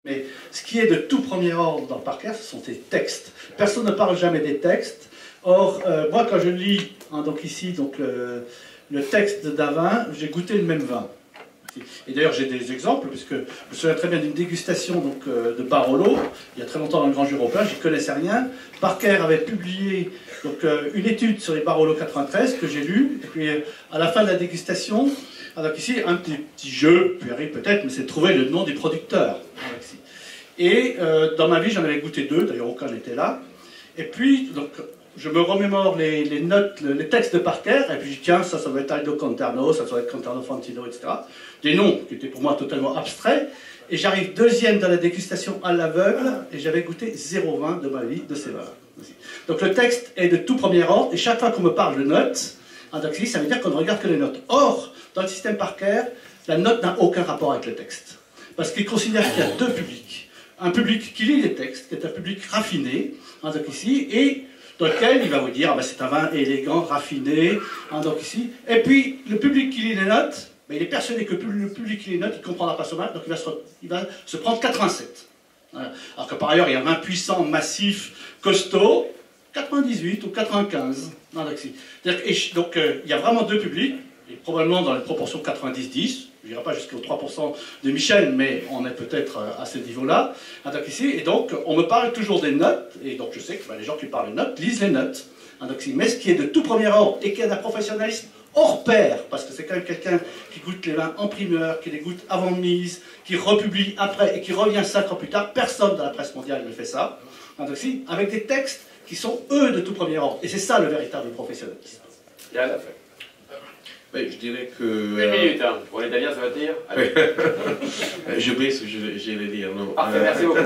Mais ce qui est de tout premier ordre dans Parker, ce sont tes textes. Personne ne parle jamais des textes. Or, moi, quand je lis, hein, donc ici, donc le texte d'un vin, j'ai goûté le même vin. Et d'ailleurs, j'ai des exemples, puisque je me souviens très bien d'une dégustation donc, de Barolo, il y a très longtemps dans le Grand Jus européen, j'y connaissais rien. Parker avait publié donc, une étude sur les Barolo 93 que j'ai lue, et puis à la fin de la dégustation, donc ici, un petit jeu, puéril peut-être, mais c'est de trouver le nom du producteur. Et dans ma vie, j'en avais goûté deux, d'ailleurs aucun n'était là. Et puis, donc, je me remémore les notes, les textes de Parker, et puis je dis, tiens, ça doit être Aldo Conterno, ça doit être Conterno Fantino, etc. Des noms qui étaient pour moi totalement abstraits. Et j'arrive deuxième dans la dégustation à l'aveugle, et j'avais goûté 0 vin de ma vie de ces vins. Donc le texte est de tout premier ordre, et chaque fois qu'on me parle de notes, ça veut dire qu'on ne regarde que les notes. Or, dans le système Parker, la note n'a aucun rapport avec le texte. Parce qu'il considère qu'il y a deux publics. Un public qui lit les textes, qui est un public raffiné, donc ici, et dans lequel il va vous dire, ah ben c'est un vin élégant, raffiné, donc ici. Et puis, le public qui lit les notes, ben, il est persuadé que le public qui lit les notes, il ne comprendra pas ce vin, donc il va se prendre 87. Voilà. Alors que par ailleurs, il y a un vin puissant, massif, costaud, 98 ou 95. Donc, il y a vraiment deux publics, et probablement dans les proportions 90-10, je n'irai pas jusqu'aux 3% de Michel, mais on est peut-être à ce niveau-là. Et donc, on me parle toujours des notes, et donc je sais que les gens qui parlent de notes lisent les notes. Mais ce qui est de tout premier ordre, et qui est d'un professionnalisme hors pair, parce que c'est quand même quelqu'un qui goûte les vins en primeur, qui les goûte avant mise, qui republie après, et qui revient 5 ans plus tard, personne dans la presse mondiale ne fait ça, avec des textes qui sont, eux, de tout premier ordre. Et c'est ça le véritable professionnalisme. Yann, la fait. Oui, je dirais que... Une minute, hein. Pour l'italien, ça va tenir. J'ai oublié ce que j'allais dire. Non. Parfait, merci beaucoup.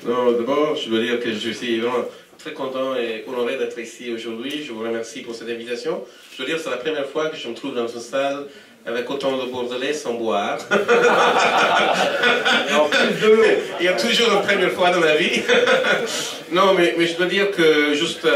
Non, d'abord, je dois dire que je suis vraiment très content et honoré d'être ici aujourd'hui. Je vous remercie pour cette invitation. Je dois dire que c'est la première fois que je me trouve dans une salle avec autant de Bordelais sans boire. Il y a toujours une première fois dans ma vie. Non, mais je dois dire que, juste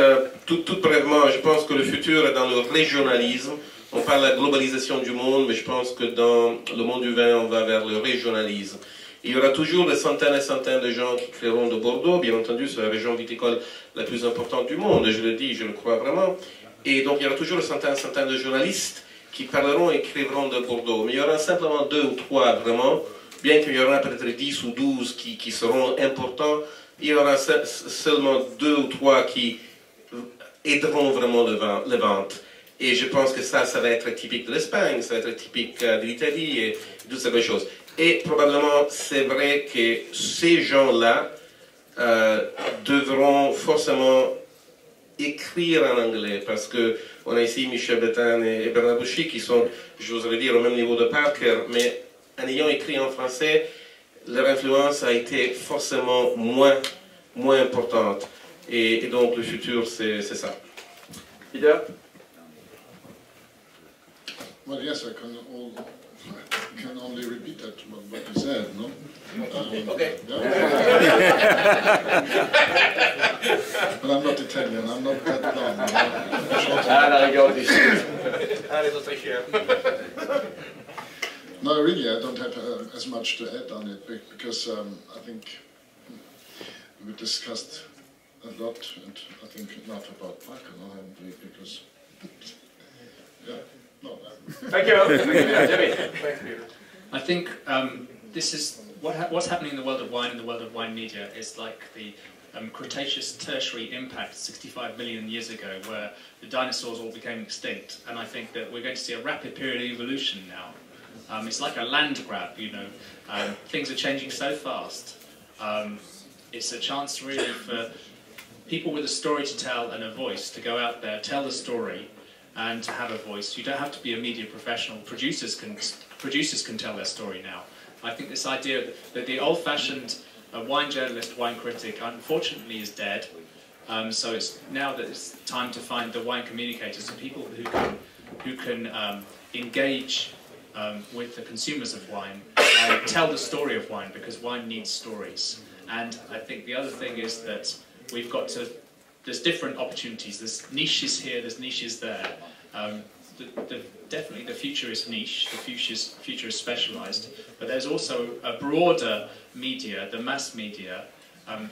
tout brièvement, je pense que le futur est dans le régionalisme. On parle de la globalisation du monde, mais je pense que dans le monde du vin, on va vers le régionalisme. Il y aura toujours des centaines et centaines de gens qui créeront de Bordeaux. Bien entendu, c'est la région viticole la plus importante du monde, et je le dis, je le crois vraiment. Et donc, il y aura toujours des centaines et centaines de journalistes qui parleront et écrivront de Bordeaux. Mais il y aura simplement 2 ou 3 vraiment, bien qu'il y aura peut-être 10 ou 12 qui seront importants, il y aura seulement 2 ou 3 qui aideront vraiment les ventes. Et je pense que ça va être typique de l'Espagne, ça va être typique de l'Italie et toutes ces choses. Et probablement, c'est vrai que ces gens-là devront forcément écrire en anglais, parce que on a ici Michel Béthane et Bernard Bouchy qui sont, j'oserais dire, au même niveau de Parker, mais en ayant écrit en français, leur influence a été forcément moins importante. Et donc le futur, c'est ça. Peter? Well, yes, I can only repeat that what you said, no? Okay. Yeah. But I'm not Italian, I'm not that dumb. La rigueur aussi. Allez, Autrichiens. No, really, I don't have as much to add on it, because I think we discussed a lot, and I think enough about Parker, no? Because, yeah, no. Thank you. Jimmy. I think this is what's happening in the world of wine and the world of wine media is like the Cretaceous Tertiary impact 65 million years ago, where the dinosaurs all became extinct. And I think that we're going to see a rapid period of evolution now. It's like a land grab, you know. Things are changing so fast. It's a chance really for people with a story to tell and a voice to go out there, tell the story, and to have a voice. You don't have to be a media professional. Producers can tell their story now. I think this idea that the old-fashioned wine journalist, wine critic, unfortunately is dead. So it's now that it's time to find the wine communicators, the people who can engage with the consumers of wine and tell the story of wine, because wine needs stories. And I think the other thing is that we've got to, there's different opportunities, there's niches here, there's niches there. The definitely the future is niche, the future is specialized, but there's also a broader media, the mass media,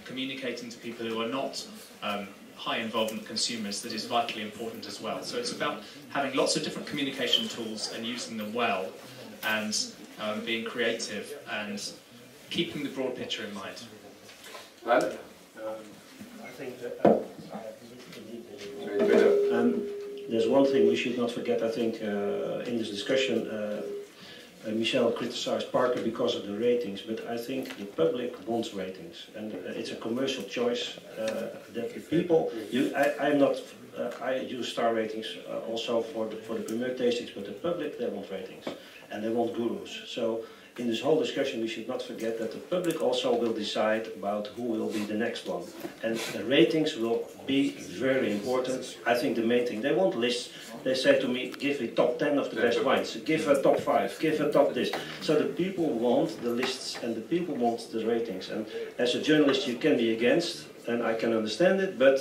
communicating to people who are not high involvement consumers that is vitally important as well. So it's about having lots of different communication tools and using them well, and being creative and keeping the broad picture in mind. Well, I think that there's one thing we should not forget. I think in this discussion, Michel criticized Parker because of the ratings, but I think the public wants ratings, and it's a commercial choice that the people. I use star ratings also for the premier tastings, but the public, they want ratings, and they want gurus. So in this whole discussion, we should not forget that the public also will decide about who will be the next one. And the ratings will be very important. I think the main thing, they want lists. They say to me, give a top 10 of the best wines, give a top 5, give a top this. So the people want the lists and the people want the ratings. And as a journalist, you can be against, and I can understand it, but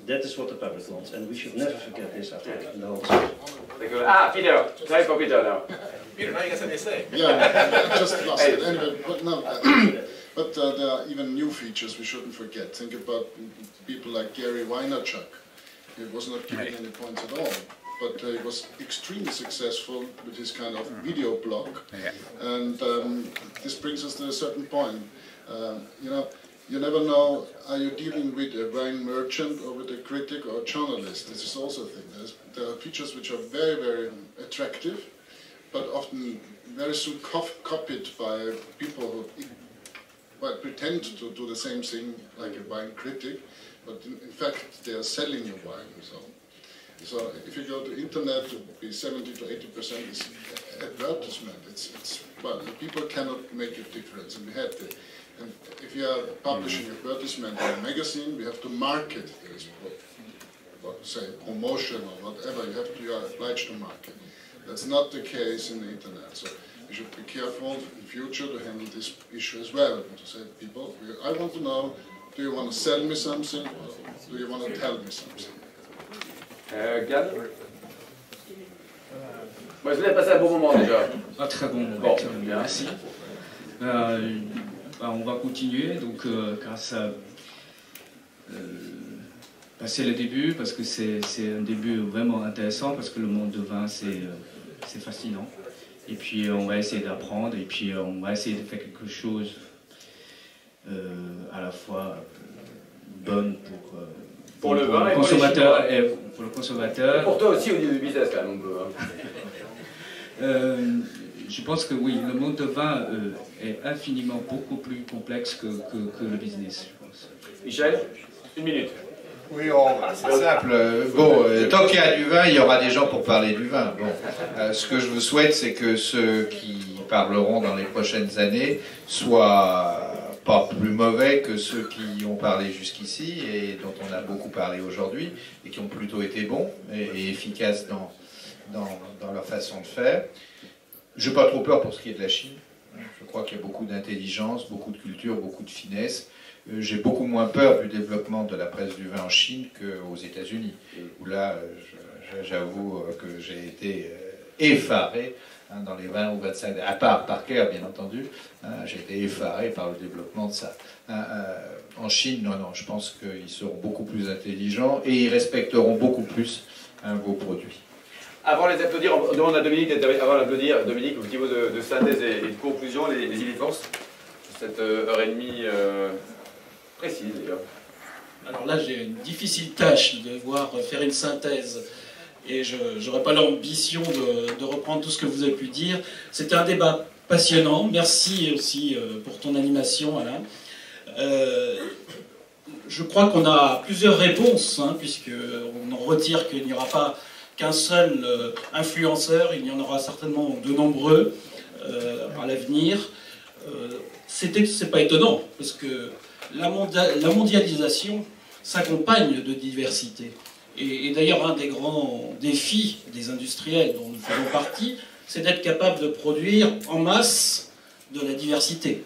that is what the public wants. And we should never forget this, I think, in the whole discussion. Peter, time for Peter now. Peter, now you got something to say. Yeah, I just lost it. Anyway, but no, but there are even new features we shouldn't forget. Think about people like Gary Vaynerchuk. He was not getting any points at all, but he was extremely successful with his kind of video blog. And this brings us to a certain point. You know, you never know, are you dealing with a wine merchant or with a critic or a journalist? This is also a thing. There are features which are very, very attractive, but often very soon copied by people who pretend to do the same thing like a wine critic, but in fact they are selling your wine. So if you go to internet, it would be 70 to 80% is advertisement. Well, people cannot make a difference, and we have to. And if you are publishing advertisement in a magazine, we have to market this, say promotion or whatever. You are obliged to market. That's not the case in the internet. So we should be careful in future to handle this issue as well. And to say to people, I want to know, do you want to sell me something or do you want to tell me something? Gad? Moi, je voulais passer un bon moment déjà. Un très bon moment, merci. On va continuer, donc grâce à... c'est le début, parce que c'est un début vraiment intéressant, parce que le monde de vin, c'est fascinant. Et puis on va essayer d'apprendre, et puis on va essayer de faire quelque chose à la fois bonne pour le vin et consommateur et pour le consommateur. Et pour toi aussi au niveau du business quand même. Je pense que oui, le monde de vin est infiniment beaucoup plus complexe que le business, je pense. Michel, une minute. Oui, c'est simple. Bon, tant qu'il y a du vin, il y aura des gens pour parler du vin. Bon, ce que je vous souhaite, c'est que ceux qui parleront dans les prochaines années soient pas plus mauvais que ceux qui ont parlé jusqu'ici et dont on a beaucoup parlé aujourd'hui et qui ont plutôt été bons et efficaces dans leur façon de faire. Je n'ai pas trop peur pour ce qui est de la Chine. Je crois qu'il y a beaucoup d'intelligence, beaucoup de culture, beaucoup de finesse. J'ai beaucoup moins peur du développement de la presse du vin en Chine qu'aux États-Unis, où là, j'avoue que j'ai été effaré dans les 20 ou 25, à part Parker, bien entendu, j'ai été effaré par le développement de ça. En Chine, non, je pense qu'ils seront beaucoup plus intelligents et ils respecteront beaucoup plus vos produits. Avant de les applaudir, on demande à Dominique, avant d'applaudir, Dominique, au niveau de synthèse et de conclusion, les idées de force, cette heure et demie précise d'ailleurs. Alors là, j'ai une difficile tâche de devoir faire une synthèse et je n'aurai pas l'ambition de reprendre tout ce que vous avez pu dire. C'était un débat passionnant. Merci aussi pour ton animation, Alain. Je crois qu'on a plusieurs réponses, hein, puisqu'on en retire qu'il n'y aura pas qu'un seul influenceur, il y en aura certainement de nombreux à l'avenir. C'est pas étonnant, parce que la mondialisation s'accompagne de diversité. Et d'ailleurs, un des grands défis des industriels dont nous faisons partie, c'est d'être capable de produire en masse de la diversité.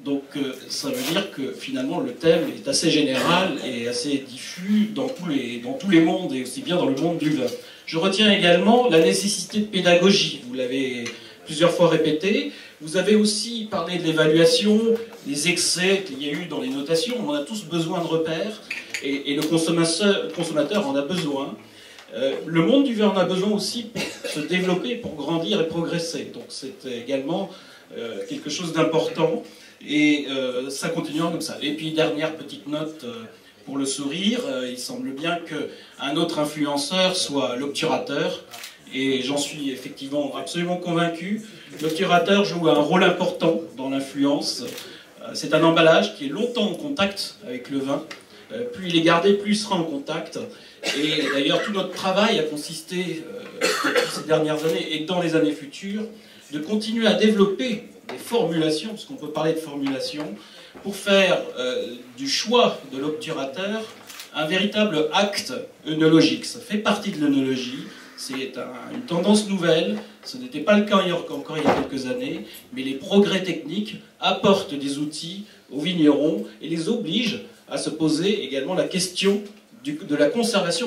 Donc ça veut dire que finalement le thème est assez général et assez diffus dans tous les mondes, et aussi bien dans le monde du vin. Je retiens également la nécessité de pédagogie, vous l'avez plusieurs fois répété. Vous avez aussi parlé de l'évaluation, des excès qu'il y a eu dans les notations. On en a tous besoin de repères, et le consommateur en a besoin. Le monde du vin en a besoin aussi pour se développer, pour grandir et progresser. Donc c'est également quelque chose d'important, et ça continuera comme ça. Et puis dernière petite note pour le sourire, il semble bien qu'un autre influenceur soit l'obturateur, et j'en suis effectivement absolument convaincu. L'obturateur joue un rôle important dans l'influence. C'est un emballage qui est longtemps en contact avec le vin. Plus il est gardé, plus il sera en contact. Et d'ailleurs, tout notre travail a consisté, depuis ces dernières années et dans les années futures, de continuer à développer des formulations, parce qu'on peut parler de formulation, pour faire du choix de l'obturateur un véritable acte œnologique. Ça fait partie de l'œnologie. C'est une tendance nouvelle, ce n'était pas le cas encore il y a quelques années, mais les progrès techniques apportent des outils aux vignerons et les obligent à se poser également la question de la conservation.